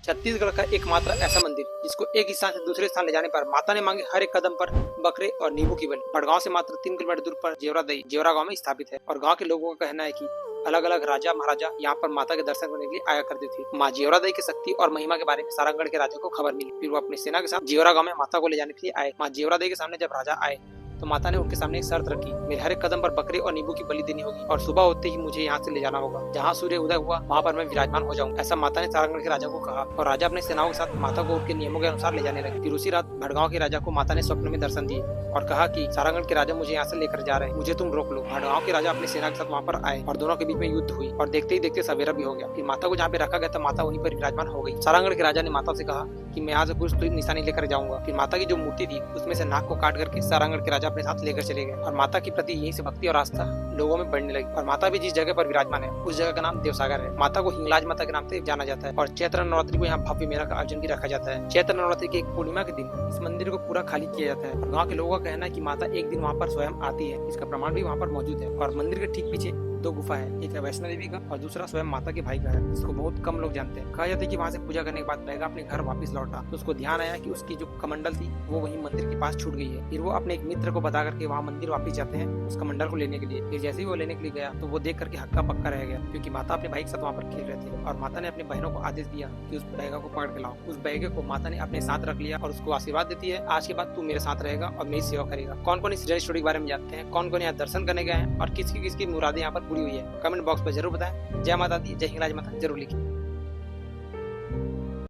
छत्तीसगढ़ का एकमात्र ऐसा मंदिर जिसको एक स्थान से दूसरे स्थान ले जाने पर माता ने मांगे हर एक कदम पर बकरे और नींबू की बलि। बड़गांव से मात्र 3 किलोमीटर दूर पर जेवरादई जेवरा गांव में स्थापित है और गांव के लोगों का कहना है कि अलग अलग राजा महाराजा यहाँ पर माता के दर्शन करने के लिए आया करते थे। माँ जेवरादई की शक्ति और महिमा के बारे में सारंगढ़ के राजा को खबर मिली। फिर वो अपनी सेना के साथ जेवरा गांव में माता को ले जाने के लिए आए। माँ जेवरादई के सामने जब राजा आए तो माता ने उनके सामने एक शर्त रखी, मेरे हर एक कदम पर बकरे और नींबू की बलि देनी होगी और सुबह होते ही मुझे यहाँ से ले जाना होगा। जहाँ सूर्य उदय हुआ वहाँ पर मैं विराजमान हो जाऊँ, ऐसा माता ने सारंगढ़ के राजा को कहा और राजा अपने सेनाओं के साथ माता को उनके नियमों के अनुसार ले जाने लगे। फिर उसी रात भड़गांव के राजा को माता ने स्वप्न में दर्शन दिए और कहा कि सारंगढ़ के राजा मुझे यहाँ से लेकर जा रहे हैं, मुझे तुम रोक लो। भड़गांव के राजा अपनी सेना के साथ वहाँ पर आए और दोनों के बीच में युद्ध हुई और देखते ही देखते सवेरा भी हो गया। फिर माता को जहाँ पे रखा गया था माता वहीं पर विराजमान हो गई। सारंगढ़ के राजा ने माता से कहा कि मैं आज कुछ तो निशानी लेकर जाऊंगा। फिर माता की जो मूर्ति थी उसमें से नाक को काट करके सारंगढ़ के राजा अपने साथ लेकर चले गए और माता के प्रति यहीं से भक्ति और आस्था लोगों में बढ़ने लगी। और माता भी जिस जगह पर विराजमान है उस जगह का नाम देवसागर है। माता को हिंगलाज माता के नाम से जाना जाता है और चैत्र नवरात्रि को यहाँ भव्य मेला का आयोजन भी रखा जाता है। चैत्र नवरात्रि की एक पूर्णिमा के दिन इस मंदिर को पूरा खाली किया जाता है और गाँव के लोगों का कहना है कि माता एक दिन वहाँ पर स्वयं आती है। इसका प्रमाण भी वहाँ पर मौजूद है। और मंदिर के ठीक पीछे 2 गुफा है, एक है वैष्णो देवी का और दूसरा स्वयं माता के भाई का है, जिसको बहुत कम लोग जानते हैं। कहा जाता है कि वहाँ से पूजा करने के बाद बैगा अपने घर वापस लौटा तो उसको ध्यान आया कि उसकी जो कमंडल थी वो वहीं मंदिर के पास छूट गई है। फिर वो अपने एक मित्र को बता करके वहाँ मंदिर वापस जाते हैं उस कमंडल को लेने के लिए। फिर जैसे ही वो लेने के लिए गया तो वो देख करके हक्का पक्का रह गया क्योंकि माता अपने भाई के साथ वहाँ पर खेल रहे थे और माता ने अपने बहनों को आदेश दिया कि उस बैगा को पकड़ के लाओ। उस बैगे को माता ने अपने साथ रख लिया और उसको आशीर्वाद देती है, आज के बाद तू मेरे साथ रहेगा और मेरी सेवा करेगा। कौन कौन इस रियल स्टोरी के बारे में जानते हैं, कौन कौन यहाँ दर्शन करने गए हैं और किसकी किसकी मुरादें यहाँ पर पूरी हुई है, कमेंट बॉक्स पर जरूर बताएं। जय माता दी, जय हिंगलाज माता जरूर लिखिए।